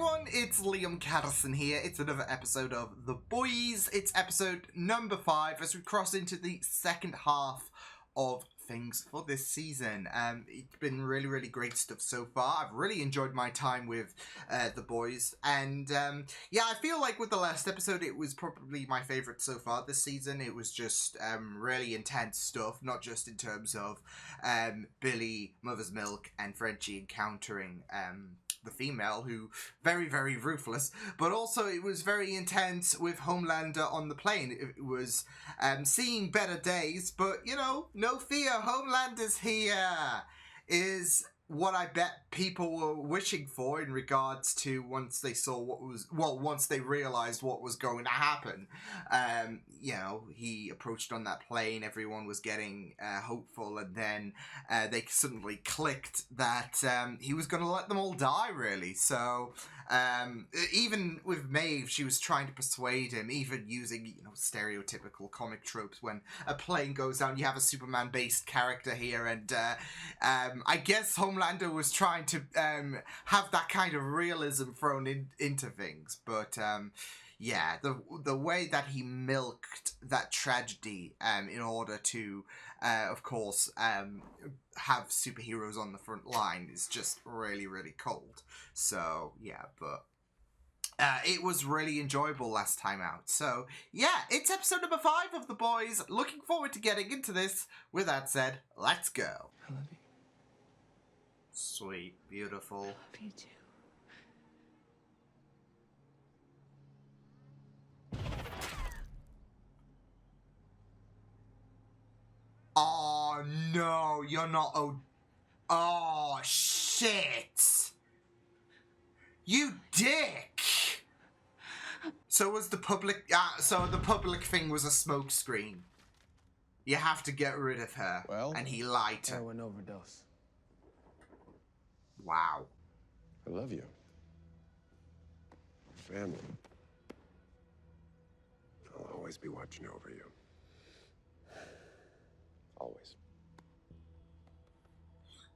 everyone, it's Liam Caddison here. It's another episode of The Boys. It's episode number 5 as we cross into the second half of things for this season. It's been really great stuff so far. I've really enjoyed my time with The Boys, and yeah, I feel like with the last episode it was probably my favourite so far this season. It was just really intense stuff, not just in terms of Billy, Mother's Milk and Frenchie encountering the female, who very ruthless, but also it was very intense with Homelander on the plane. It was seeing better days, but you know, no fear, Homelander's here is what I bet people were wishing for in regards to once they saw once they realized what was going to happen. You know, he approached on that plane, everyone was getting hopeful, and then they suddenly clicked that he was going to let them all die, really. So even with Maeve, she was trying to persuade him, even using, you know, stereotypical comic tropes. When a plane goes down, you have a Superman-based character here, and I guess Homelander was trying to have that kind of realism thrown into things, but yeah, the way that he milked that tragedy in order to, of course, have superheroes on the front line is just really cold. So yeah, but it was really enjoyable last time out. So yeah, it's episode number 5 of The Boys. Looking forward to getting into this. With that said, let's go. I love you. Sweet, beautiful. I love you too. Oh no, you're not. Oh shit! You dick! So was the public. So the public thing was a smokescreen. You have to get rid of her. Well, and he lied to her. Heroin overdose. Wow. I love you. Family. I'll always be watching over you. Always.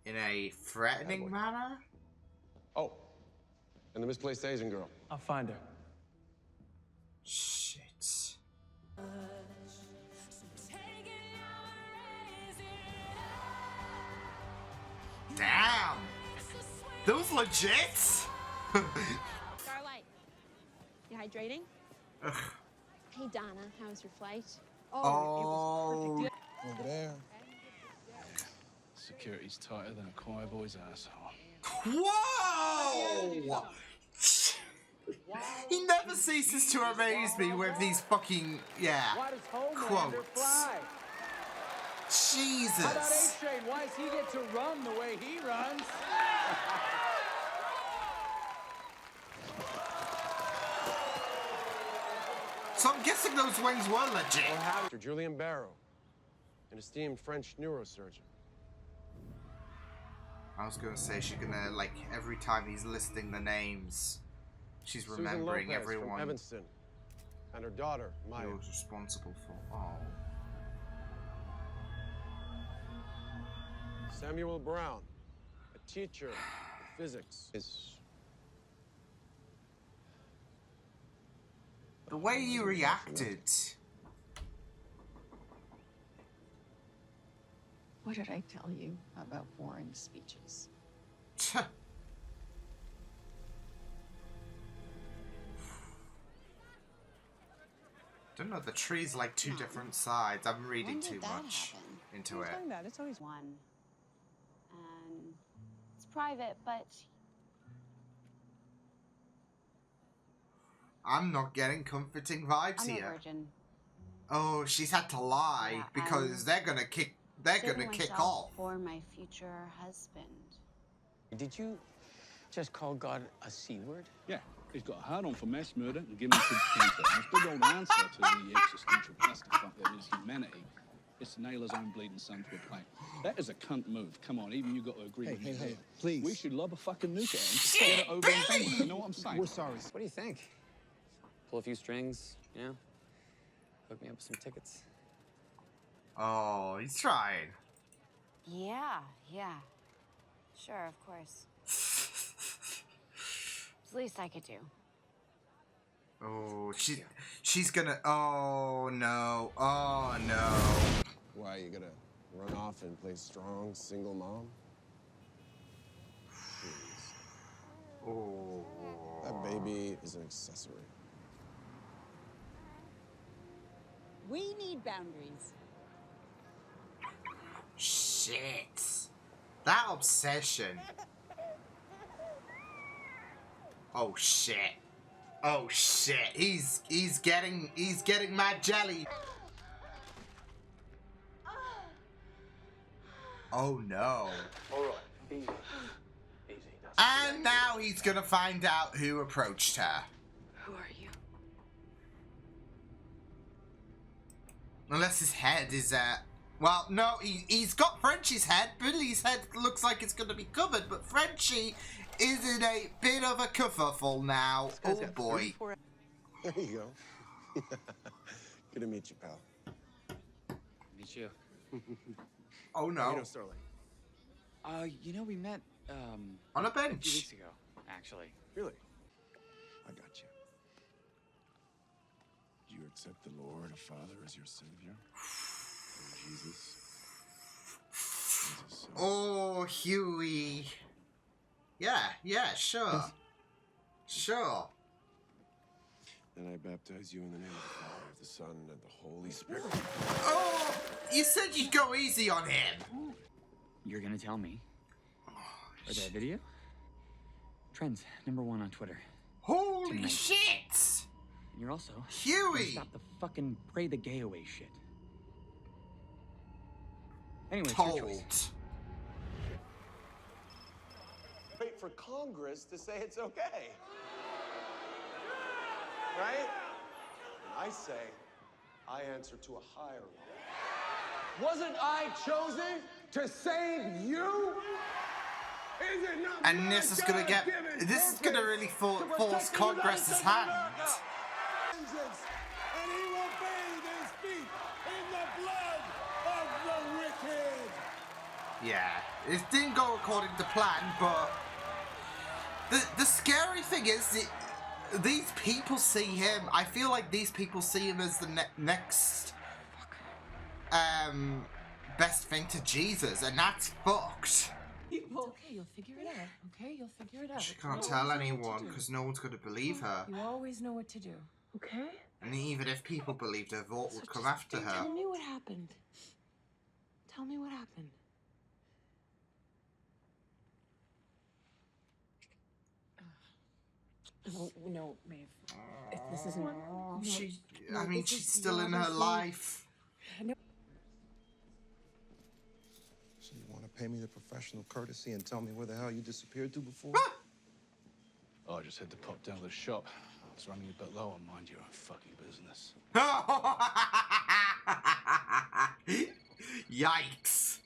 In a threatening manner? Oh, and the misplaced Asian girl. I'll find her. Shit. Damn! Those legit? Starlight, you hydrating? Ugh. Hey Donna, how was your flight? Oh. It was perfect. Over there. Security's tighter than a choir boy's asshole. Whoa! He never ceases to amaze me with these fucking, quotes. Jesus. How about A-Train? Why does he get to run the way he runs? So I'm guessing those wings were legit. Dr. Julian Barrow, an esteemed French neurosurgeon. I was gonna say she's gonna, like, every time he's listing the names, she's Susan remembering Lopez everyone from Evanston, and her daughter, Maya. he was responsible for. Oh. Samuel Brown, a teacher of physics. The way you reacted. What did I tell you about boring speeches? Don't know, the tree's like two different sides. I'm reading When did too that much happen? into it. It's always one. And it's private, but I'm not getting comforting vibes I'm here. a virgin. Oh, she's had to lie Yeah, because they're gonna kick. They're Saving gonna kick myself off. for my future husband. Did you just call God a C word? Yeah, he's got a hard-on for mass murder and giving kids cancer. And his big old answer to the existential clusterfuck that is humanity is to nail his own bleeding son to a plate. That is a cunt move. Come on, even you got to agree with me. Hey, please. We should lob a fucking nuke at him to get it over and done with. You know what I'm saying? We're sorry. What do you think? Pull a few strings, you know? Hook me up with some tickets. Oh, he's trying. Yeah. Sure, of course. the least I could do. Oh, she's gonna. Oh no! Oh no! Why, you gonna run off and play strong single mom? Please. Oh. That baby is an accessory. We need boundaries. Shit! That obsession. Oh shit! Oh shit! He's getting mad jelly. Oh no! All right, easy. Easy. And now he's gonna find out who approached her. Who are you? Unless his head is well, no, he's got Frenchie's head. Billy's head looks like it's gonna be covered, but Frenchie is in a bit of a kerfuffle now. Oh boy. There you go. Good to meet you, pal. Meet you. Oh You no. know Sterling? You know, we met, On a a few bench. weeks ago, actually. Really? I got you. Do you accept the Lord and Father as your Savior? And Jesus? Jesus. Oh, Huey. Yeah, sure. Sure. And I baptize you in the name of the Father, the Son, and the Holy Spirit. Oh, you said you'd go easy on him. You're gonna tell me? Or that video? Trends, #1 on Twitter. Holy Tonight. shit! And you're also gonna Huey! stop the fucking pray the gay away shit. Anyway, it's your choice. Told. Wait for Congress to say it's okay. Right? And I say, I answer to a higher law. Wasn't I chosen to save you? Is it not And my this is gonna get. God-given This is gonna purpose really to force protect the Congress's United hand. States of America? Vengeance, and he will bathe his feet in the blood of the wicked. Yeah, it didn't go according to plan, but the scary thing is these people see him. I feel like these people see him as the next best thing to Jesus, and that's fucked. Okay, you'll figure it out. Okay, you'll figure it out. She can't You tell always know what to anyone do. because no one's going to believe her. You always know what to do. Okay? And even if people believed her, vote would come just after her. Tell me what happened. Tell me what happened. No, Maeve. If this isn't. No, I mean, this she's is still in her obviously- life. So you want to pay me the professional courtesy and tell me where the hell you disappeared to before? Oh, I just had to pop down to the shop. I was running a bit low on mind your own fucking business. Yikes.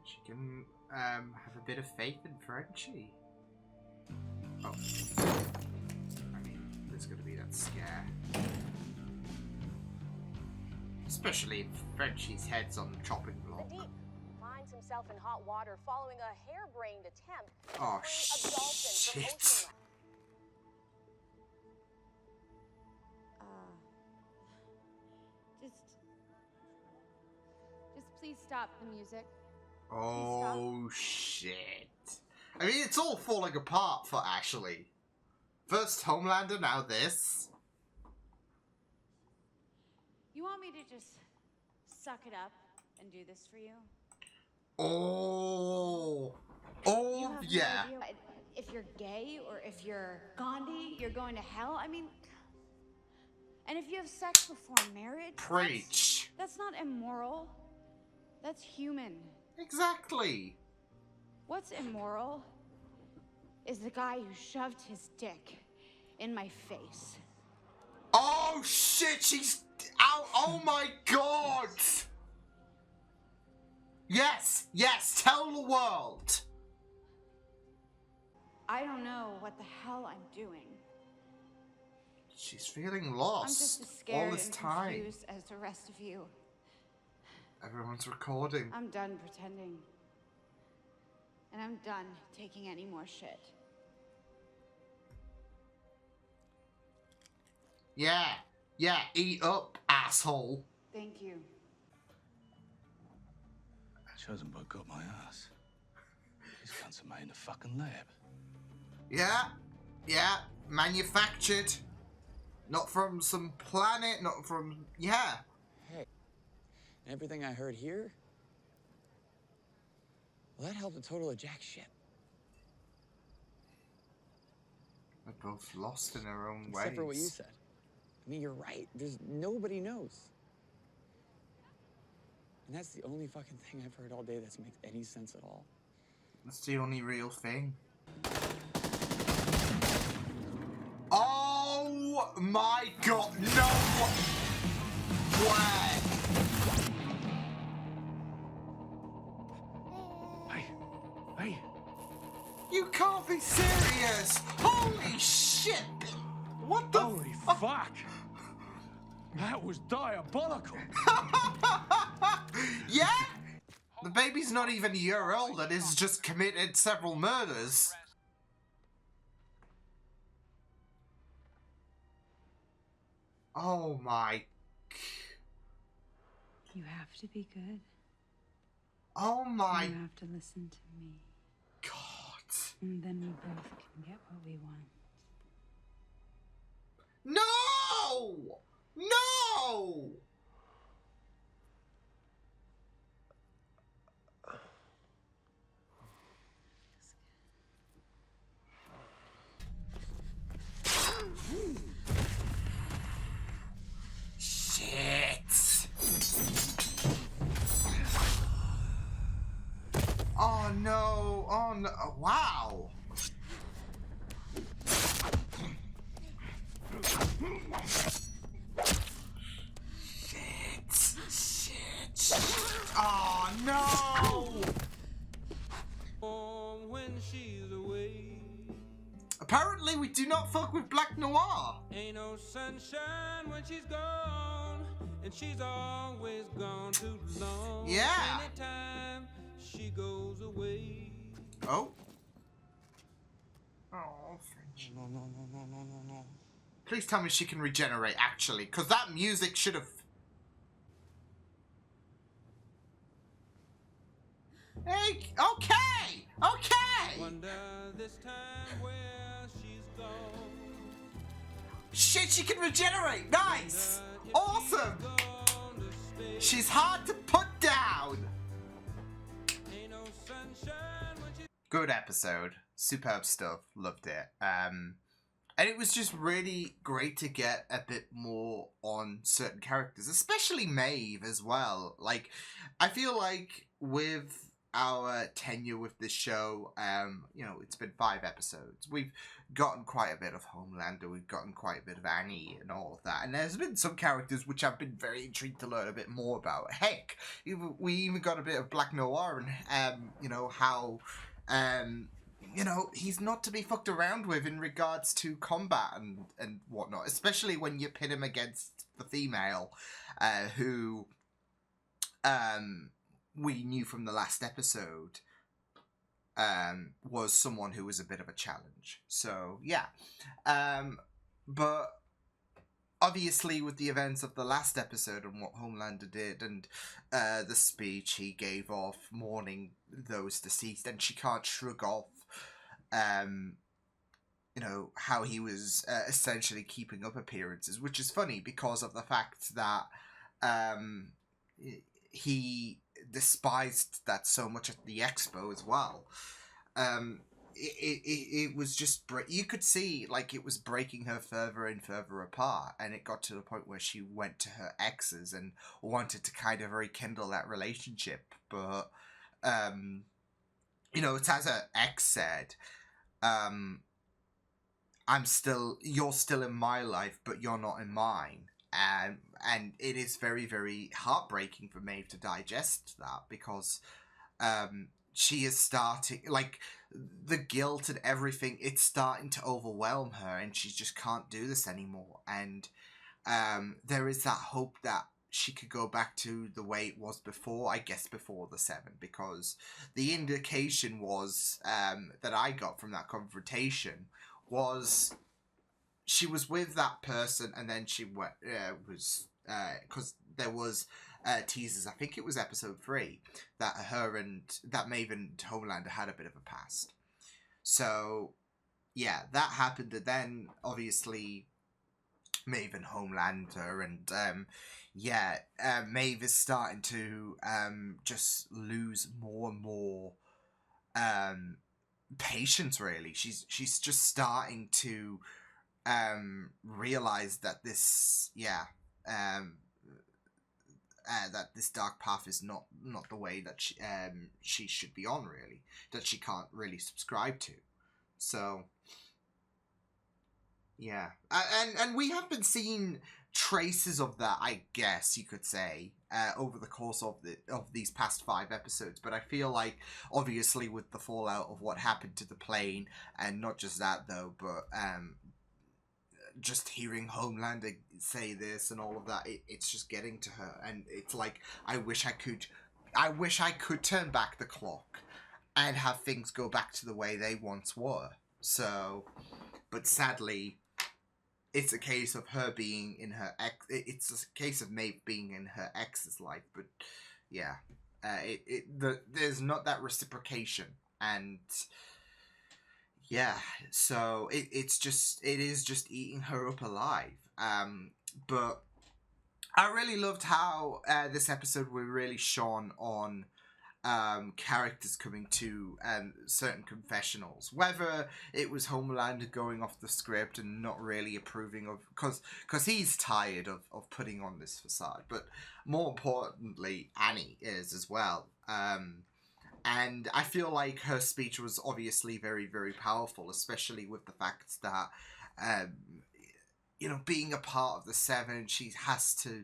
She can have a bit of faith in Frenchie. Oh. I mean, there's gonna be that scare. Especially if Frenchie's head's on the chopping block. The Deep finds himself in hot water following a harebrained attempt to Oh, free a dolphin from shit. ocean life. Just please stop the music. Oh, shit. I mean, it's all falling apart for Ashley. First Homelander, now this. You want me to just suck it up and do this for you? Oh. You Oh, have no yeah. idea if you're gay or if you're Gandhi, you're going to hell. I mean, and if you have sex before marriage, Preach. that's not immoral. That's human. Exactly. What's immoral is the guy who shoved his dick in my face. Oh, shit, she's out. Oh, my God. Yes, tell the world. I don't know what the hell I'm doing. She's feeling I'm lost just as scared all this and time. confused as the rest of you. Everyone's recording. I'm done pretending. And I'm done taking any more shit. Yeah. Yeah, eat up, asshole. Thank you. Chosen but got my ass. These cunts are made in a fucking lab. Yeah. Yeah. Manufactured. Not from some planet, not from... Yeah. Hey, everything I heard here, well, that helped a total of jack shit. They're both lost in their own ways. Except for what you said. I mean, you're right. There's nobody knows. And that's the only fucking thing I've heard all day that makes any sense at all. That's the only real thing. Oh my god, no way! Hey, You can't be serious! Holy shit! What the holy fuck! That was diabolical. Yeah? The baby's not even a year old and has just committed several murders. Oh my... You have to be good. Oh my You have to listen to me. god. And then we both can get what we want. No! No! Shit! Oh no! Oh no! Wow! Shit! Oh no! When she's away, Apparently, we do not fuck with Black Noir. ain't no sunshine when she's gone, and she's always gone too long. Yeah. Anytime she goes away. Oh. Oh, French. No. Please tell me she can regenerate, actually, because that music should have... Hey, okay! Okay! Wonder this time where she's gone. Shit, she can regenerate! Nice! Awesome! She's hard to put down! Ain't no sunshine when she's Good episode. Superb stuff. Loved it. And it was just really great to get a bit more on certain characters, especially Maeve as well. Like, I feel like with our tenure with this show, you know, it's been 5 episodes. We've gotten quite a bit of Homelander, we've gotten quite a bit of Annie and all of that. And there's been some characters which I've been very intrigued to learn a bit more about. Heck, we even got a bit of Black Noir and, you know, how... you know, he's not to be fucked around with in regards to combat and whatnot, especially when you pit him against the female, who we knew from the last episode was someone who was a bit of a challenge. So, yeah. But obviously with the events of the last episode and what Homelander did and the speech he gave off mourning those deceased, and she can't shrug off you know, how he was essentially keeping up appearances, which is funny because of the fact that he despised that so much at the expo as well. It was just you could see like it was breaking her further and further apart, and it got to the point where she went to her exes and wanted to kind of rekindle that relationship. But you know, it's as her ex said, you're still in my life, but you're not in mine. And it is very, very heartbreaking for Maeve to digest that, because she is starting, like, the guilt and everything, it's starting to overwhelm her, and she just can't do this anymore. And there is that hope that she could go back to the way it was before, I guess before the 7, because the indication was that I got from that confrontation was she was with that person, and then she was because there was teasers. I think it was episode 3 that Maeve and Homelander had a bit of a past. So yeah, that happened, and then obviously Maeve and Homelander, and Maeve is starting to just lose more and more patience. Really, she's just starting to realize that that this dark path is not the way that she should be on, really, that she can't really subscribe to. So yeah, and we have been seeing traces of that, I guess you could say, over the course of these past 5 episodes. But I feel like, obviously, with the fallout of what happened to the plane, and not just that though, but just hearing Homelander say this and all of that, it's just getting to her, and it's like, I wish I could turn back the clock and have things go back to the way they once were. So, but sadly, it's a case of her being in her ex. It's a case of Maeve being in her ex's life, but yeah, there's not that reciprocation, and yeah, so it is just eating her up alive. But I really loved how this episode we really shone on characters coming to certain confessionals, whether it was Homelander going off the script and not really approving of, because he's tired of putting on this facade, but more importantly Annie is as well, and I feel like her speech was obviously very, very powerful, especially with the fact that being a part of the 7, she has to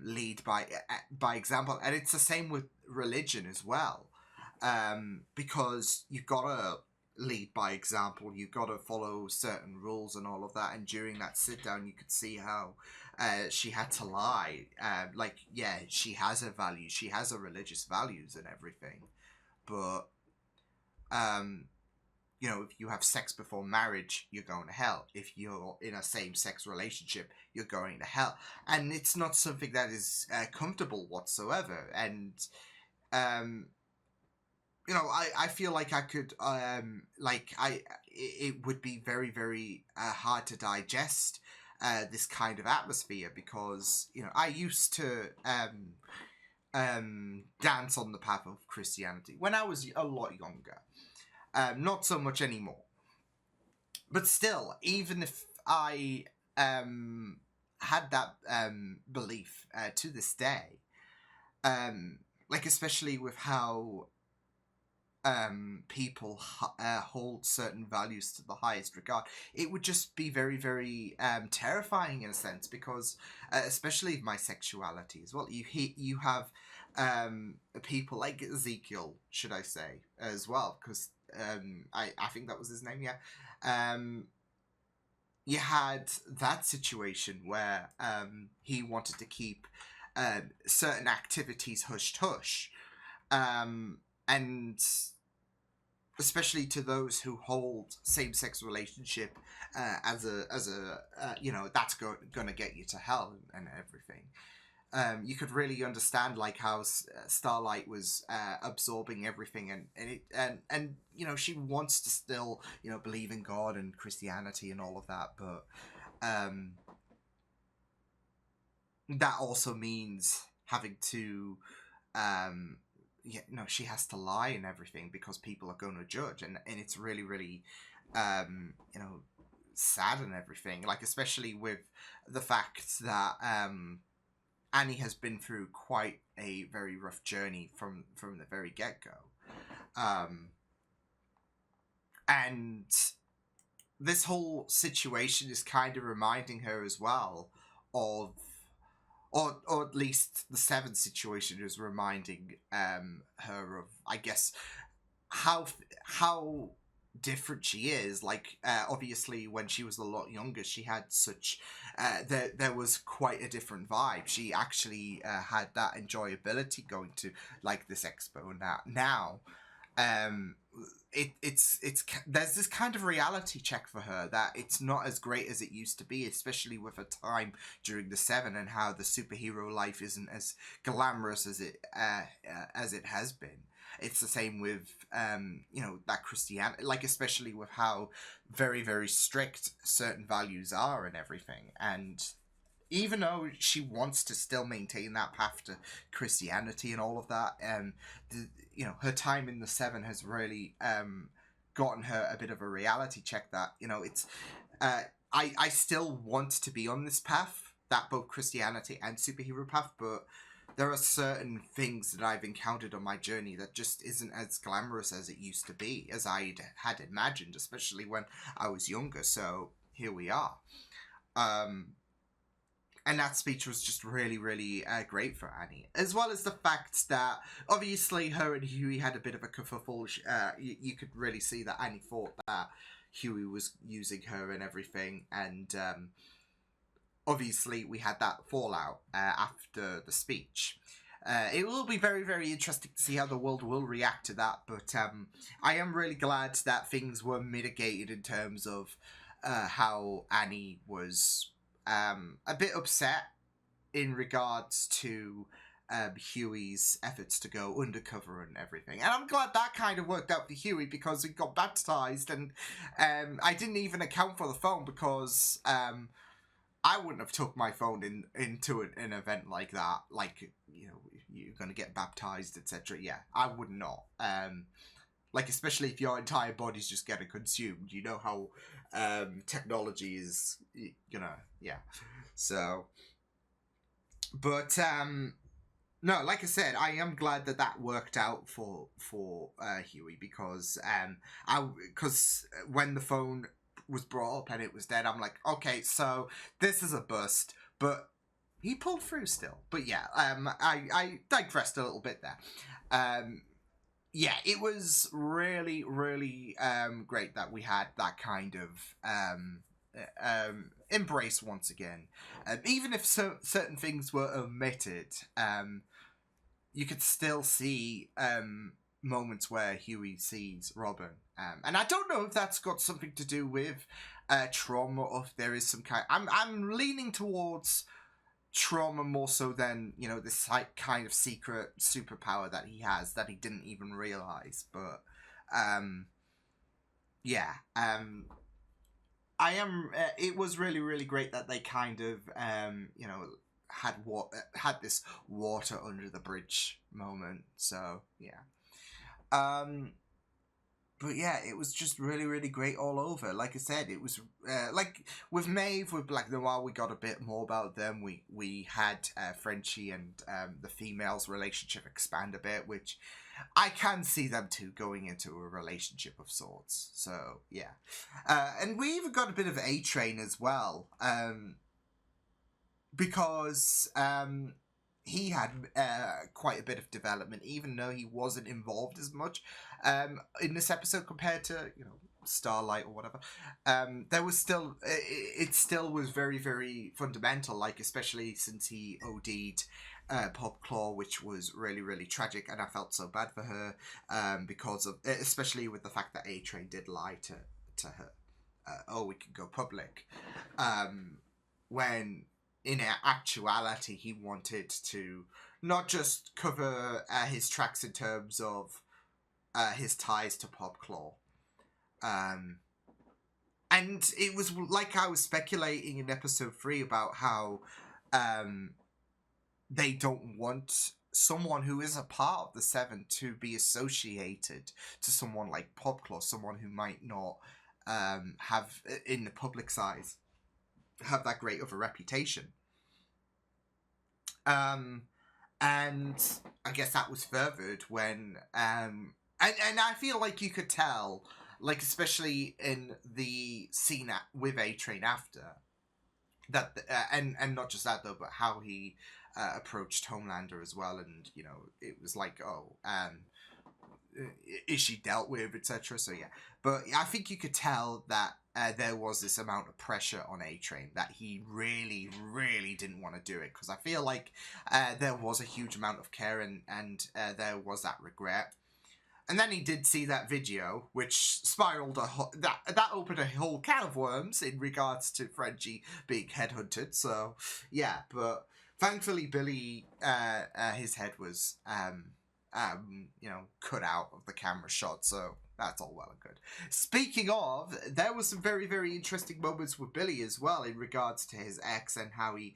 lead by example, and it's the same with religion as well, because you've got to lead by example, you've got to follow certain rules and all of that. And during that sit down, you could see how she had to lie. She has her values, she has her religious values and everything, but if you have sex before marriage, you're going to hell. If you're in a same-sex relationship, you're going to hell. And it's not something that is comfortable whatsoever. And, I feel like I could, it would be very, very hard to digest this kind of atmosphere, because, I used to dance on the path of Christianity when I was a lot younger. Not so much anymore. But still, even if I had that belief to this day, especially with how people hold certain values to the highest regard, it would just be very, very terrifying in a sense, because especially my sexuality as well, you have people like Ezekiel, should I say, as well, because I think that was his name, yeah. You had that situation where he wanted to keep certain activities hush-hush, and especially to those who hold same-sex relationship as a that's going to get you to hell and everything. You could really understand how Starlight was absorbing everything, and she wants to still believe in God and Christianity and all of that, but that also means having to she has to lie and everything, because people are going to judge, and it's really, really sad and everything, especially with the fact that Annie has been through quite a very rough journey from the very get-go. And this whole situation is kind of reminding her as well of, or at least the 7 situation is reminding her of, I guess, how different she is. Like, obviously, when she was a lot younger, she had such there was quite a different vibe. She actually had that enjoyability going to like this expo. Now um it's there's this kind of reality check for her that it's not as great as it used to be, especially with her time during the Seven and how the superhero life isn't as glamorous as it has been. It's the same with that Christianity, like, especially with how very, very strict certain values are and everything. And even though she wants to still maintain that path to Christianity and all of that, her time in the Seven has really gotten her a bit of a reality check that, it's I still want to be on this path, that both Christianity and superhero path, but there are certain things that I've encountered on my journey that just isn't as glamorous as it used to be, as I had imagined, especially when I was younger. So here we are. And that speech was just really, really great for Annie. As well as the fact that, obviously, her and Huey had a bit of a kerfuffle. You could really see that Annie thought that Huey was using her and everything. And obviously, we had that fallout after the speech. It will be very, very interesting to see how the world will react to that. But I am really glad that things were mitigated in terms of how Annie was a bit upset in regards to Huey's efforts to go undercover and everything. And I'm glad that kind of worked out for Huey, because he got baptized, and I didn't even account for the phone, because I wouldn't have took my phone into an event like that. Like, you're going to get baptized, etc. Yeah, I would not. Like, especially if your entire body's just getting consumed. You know how technology is, yeah. So, but no, like I said, I am glad that worked out for Huey, because because when the phone was brought up and it was dead, I'm like, okay, so this is a bust, but he pulled through still. But yeah, I digressed a little bit there. Yeah, it was really, really great that we had that kind of embrace once again. Even if certain things were omitted, you could still see moments where Huey sees Robin. And I don't know if that's got something to do with trauma, or if there is some kind... I'm leaning towards trauma more so than, this like kind of secret superpower that he has that he didn't even realize. But yeah, I am it was really, really great that they kind of had this water under the bridge moment. So yeah, but yeah, it was just really, really great all over. Like I said, it was like with Maeve, with Black Noir, we got a bit more about them. We had Frenchie and the females' relationship expand a bit, which I can see them two going into a relationship of sorts. So yeah, and we even got a bit of A-Train as well, because he had quite a bit of development, even though he wasn't involved as much in this episode compared to, Starlight or whatever. There was still, it still was very, very fundamental, like, especially since he OD'd Popclaw, which was really, really tragic, and I felt so bad for her, because of, especially with the fact that A-Train did lie to her. We could go public. When in actuality, he wanted to not just cover his tracks in terms of his ties to Popclaw. And it was like I was speculating in episode 3 about how they don't want someone who is a part of the Seven to be associated to someone like Popclaw, someone who might not have, in the public's eyes, have that great of a reputation. And I guess that was furthered when and I feel like you could tell, like, especially in the scene with A-Train after that, and not just that though, but how he approached Homelander as well, and it was like, issue dealt with, etc. So yeah, but I think you could tell that there was this amount of pressure on A-Train that he really, really didn't want to do it, because I feel like there was a huge amount of care and there was that regret. And then he did see that video, which spiraled that opened a whole can of worms in regards to Frenchie being headhunted. So yeah, but thankfully Billy, his head was cut out of the camera shot. So that's all well and good. Speaking of, there was some very, very interesting moments with Billy as well in regards to his ex and how he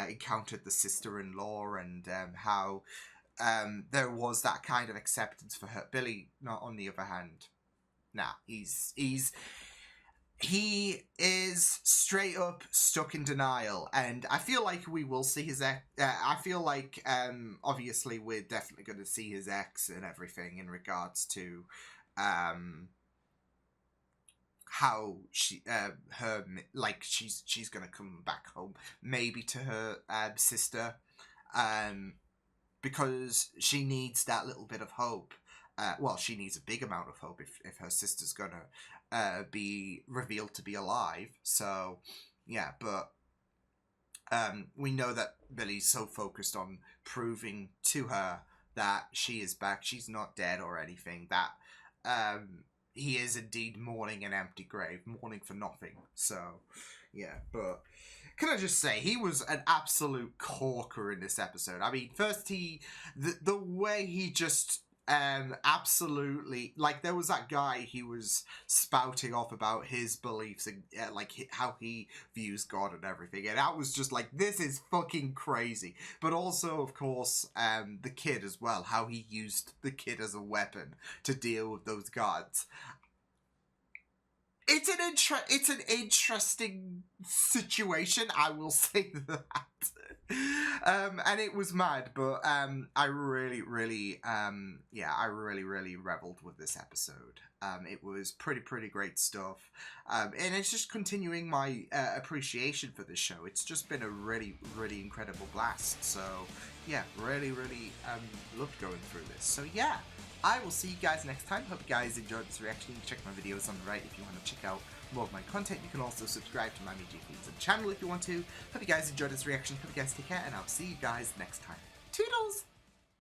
encountered the sister-in-law and how there was that kind of acceptance for her. Billy, not on the other hand, he is straight up stuck in denial, and I feel like we will see his ex. I feel like obviously we're definitely going to see his ex and everything in regards to how she's gonna come back home, maybe to her sister, because she needs that little bit of hope. Well, she needs a big amount of hope if her sister's gonna be revealed to be alive. So yeah, but we know that Billy's so focused on proving to her that she is back, she's not dead or anything, that he is indeed mourning an empty grave, mourning for nothing. So yeah, but can I just say, he was an absolute corker in this episode. I mean, first the way he just absolutely, like, there was that guy he was spouting off about his beliefs and how he views God and everything, and I was just like, this is fucking crazy. But also, of course, the kid as well, how he used the kid as a weapon to deal with those gods. It's an interesting situation, I will say that. And it was mad, but I really reveled with this episode. It was pretty great stuff. And it's just continuing my appreciation for this show. It's just been a really incredible blast. So yeah, really loved going through this. So yeah, I will see you guys next time. Hope you guys enjoyed this reaction. You can check my videos on the right if you want to check out more of my content. You can also subscribe to my media feeds and channel if you want to. Hope you guys enjoyed this reaction. Hope you guys take care, and I'll see you guys next time. Toodles!